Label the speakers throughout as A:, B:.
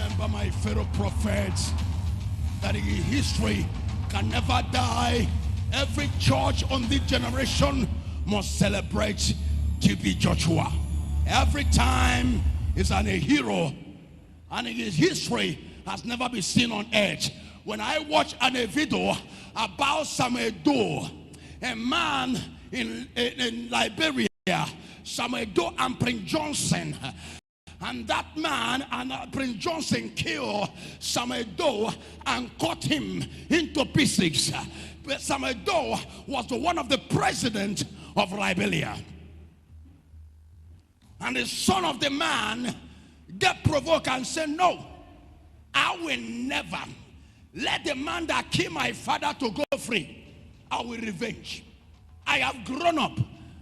A: remember my fellow prophets that in history can never die. Every church on this generation must celebrate TB Joshua. Every time is a hero, and his history has never been seen on earth. When I watch a video about Samuel Doe, a man in Liberia, Samuel Doe and Prince Johnson, and that man and Prince Johnson killed Samuel Doe and cut him into pieces. But Samuel Doe was one of the presidents of Liberia. And the son of the man get provoked and said, no, I will never let the man that killed my father to go free. I will revenge. I have grown up.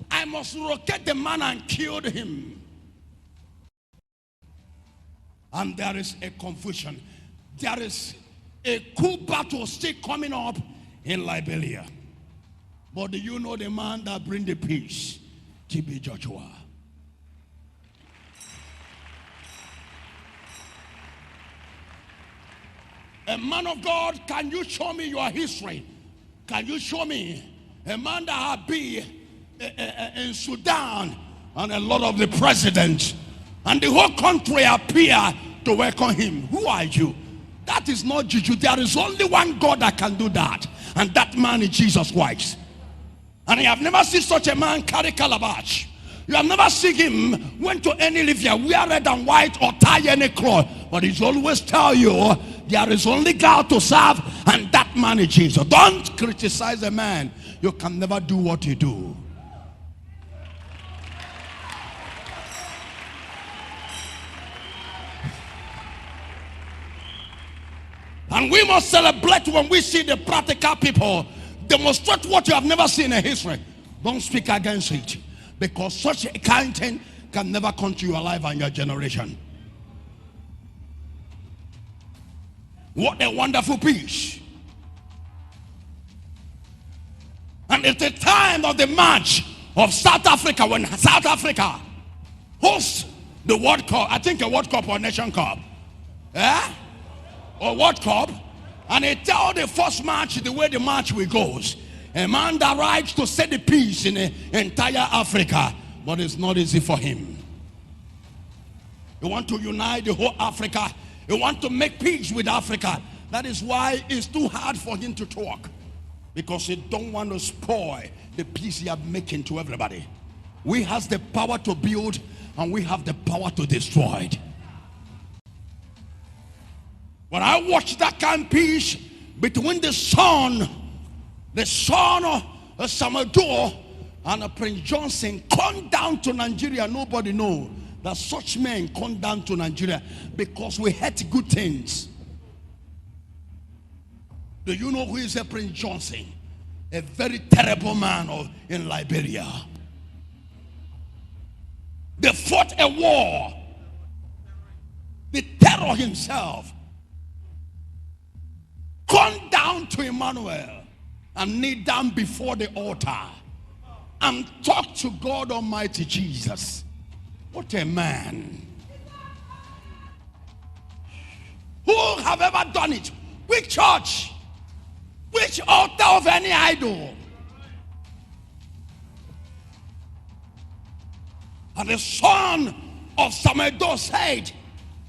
A: I must locate the man and kill him. And there is a confusion. There is a coup battle still coming up in Liberia. But do you know the man that bring the peace? TB Joshua. A man of God, can you show me your history? Can you show me a man that had been in Sudan and a lot of the presidents and the whole country appear to welcome him? Who are you? That is not juju. There is only one God that can do that, and that man is Jesus Christ. And I have never seen such a man carry calabash. You have never seen him went to any Libya, wear red and white or tie any cloth. But he's always tell you there is only God to serve, and that man is Jesus. Don't criticize a man. You can never do what you do. And we must celebrate when we see the practical people demonstrate what you have never seen in history. Don't speak against it, because such a kind thing can never come to your life and your generation. What a wonderful peace. And it's the time of the march of South Africa, when South Africa hosts the World Cup. I think a World Cup or Nation Cup. Or World Cup. And they tell the first match the way the match will goes. A man that rides to set the peace in the entire Africa. But it's not easy for him. You want to unite the whole Africa. You want to make peace with Africa. That is why it's too hard for him to talk. Because he don't want to spoil the peace he is making to everybody. We have the power to build, and we have the power to destroy it. When I watch that kind of peace between the son of Samuel Doe and Prince Johnson come down to Nigeria, nobody knows that such men come down to Nigeria because we hate good things. Do you know who is a Prince Johnson? A very terrible man in Liberia. They fought a war. The terror himself. Come down to Emmanuel and kneel down before the altar and talk to God Almighty Jesus. What a man. Who have ever done it? Which church? Which altar of any idol? And the son of Samuel Doe said,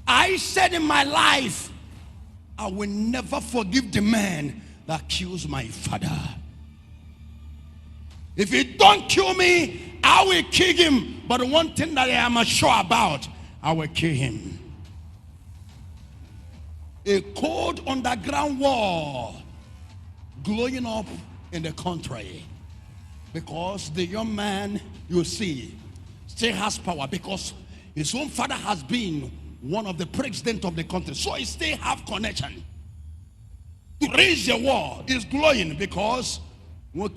A: I said in my life, I will never forgive the man that kills my father. If he don't kill me, I will kill him. But the one thing that I am sure about, I will kill him. A cold underground war glowing up in the country. Because the young man, you see, still has power. Because his own father has been one of the presidents of the country. So he still have connection. To raise the war is glowing because so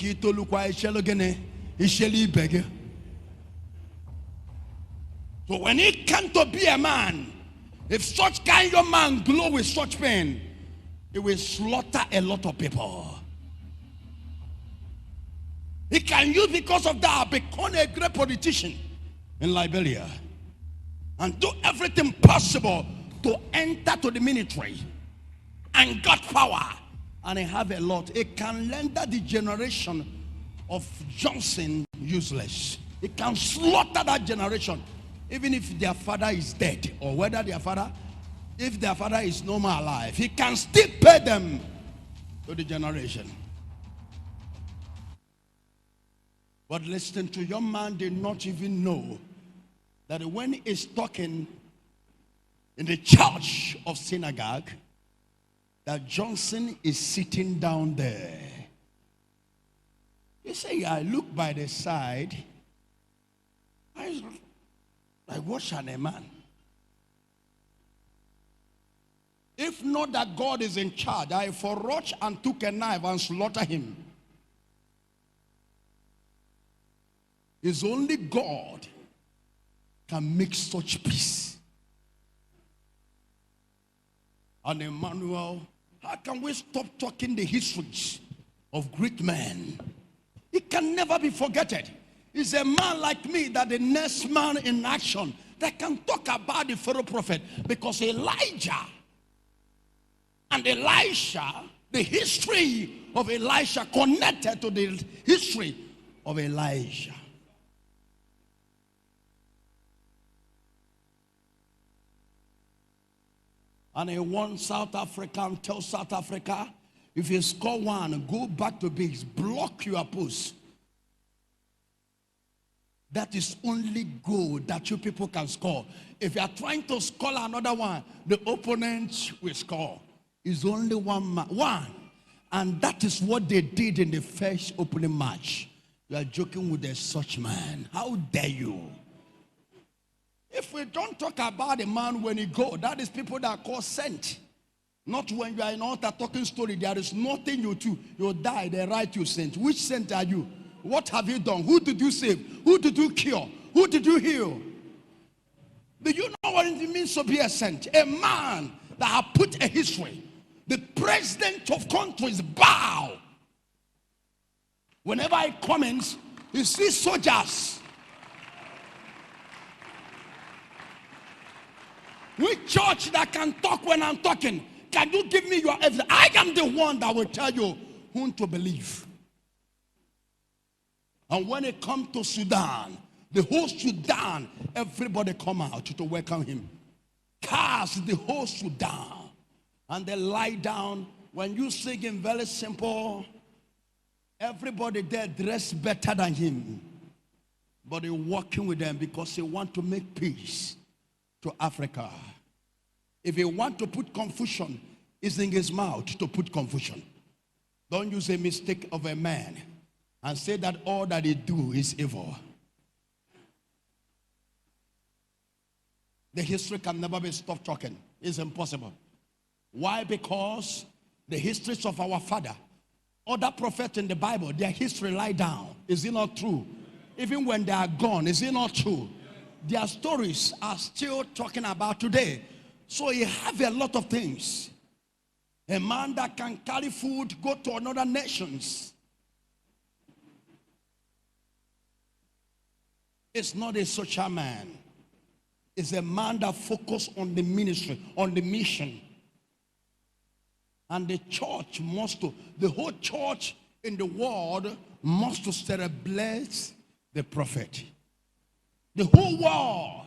A: when he came to be a man, if such kind of man glow with such pain, he will slaughter a lot of people. He can use, because of that, become a great politician in Liberia and do everything possible to enter to the ministry and got power and I have a lot, it can render the generation of Johnson useless. It can slaughter that generation, even if their father is dead, or whether if their father is no more alive, he can still pay them to the generation. But listen, to young man did not even know that when he's talking in the church of synagogue, that Johnson is sitting down there. He said, I look by the side, I watch a man. If not that God is in charge, I forged and took a knife and slaughtered him. It's only God can make such peace. And Emmanuel, how can we stop talking the histories of great men? It can never be forgotten. It's a man like me that the next man in action that can talk about the fellow prophet, because Elijah and Elisha, the history of Elisha connected to the history of Elijah. And he wants South Africa and tell South Africa, if you score one, go back to base, block your post. That is only goal that you people can score. If you are trying to score another one, the opponent will score. It's only one. And that is what they did in the first opening match. You are joking with a such man. How dare you? If we don't talk about a man when he go, that is people that are called sent. Not when you are in altar talking story, there is nothing you do. You die, they write you sent. Which sent are you? What have you done? Who did you save? Who did you cure? Who did you heal? Do you know what it means to be a saint? A man that have put a history. The president of countries bow. Whenever he comments, you see soldiers. Which church that can talk when I'm talking? Can you give me your evidence? I am the one that will tell you whom to believe. And when it comes to Sudan, the whole Sudan, everybody come out to welcome him. Cast the whole Sudan. And they lie down. When you sing him very simple, everybody there dress better than him. But he's working with them because he want to make peace to Africa. If he want to put confusion, it's in his mouth to put confusion. Don't use a mistake of a man and say that all that he do is evil. The history can never be stopped talking. It's impossible. Why? Because the histories of our father, other prophets in the Bible, their history lie down. Is it not true? Even when they are gone, is it not true? Their stories are still talking about today. So you have a lot of things. A man that can carry food, go to another nations. It's not a social man. It's a man that focuses on the ministry, on the mission. And the church must to, the whole church in the world must to celebrate the prophet. The whole world.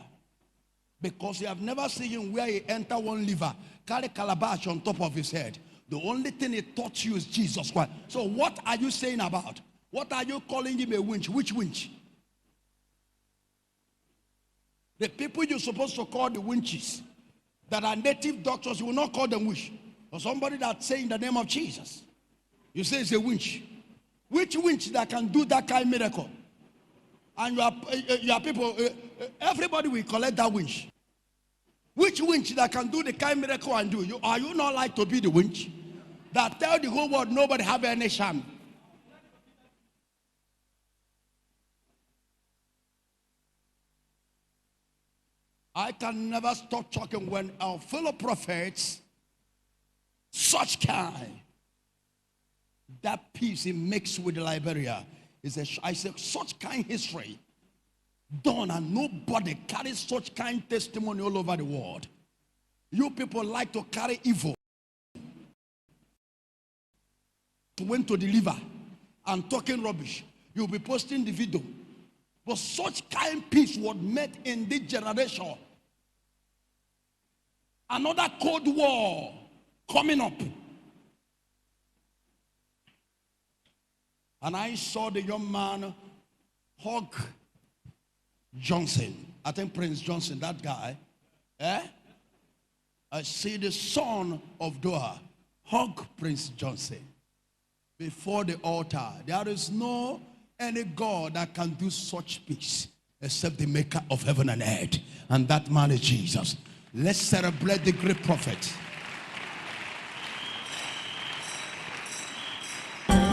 A: Because you have never seen him where he enter one liver, carry calabash on top of his head. The only thing he taught you is Jesus Christ. So what are you saying about? What are you calling him a winch? Which winch? The people you're supposed to call the winches that are native doctors, you will not call them winch. Or somebody that's saying the name of Jesus, you say it's a winch. Which winch that can do that kind of miracle? And your people, everybody will collect that winch. Which winch that can do the kind of miracle and do? Are you not like to be the winch that tell the whole world nobody have any shame? I can never stop talking when our fellow prophets, such kind, that peace he makes with Liberia is I say such kind history done, and nobody carries such kind testimony all over the world. You people like to carry evil. Went to deliver and talking rubbish. You'll be posting the video. But such kind peace was met in this generation. Another Cold War coming up. And I saw the young man hug Johnson. I think Prince Johnson, that guy. I see the son of Doha hug Prince Johnson before the altar. There is no any God that can do such peace except the maker of heaven and earth. And that man is Jesus. Let's celebrate the great prophet.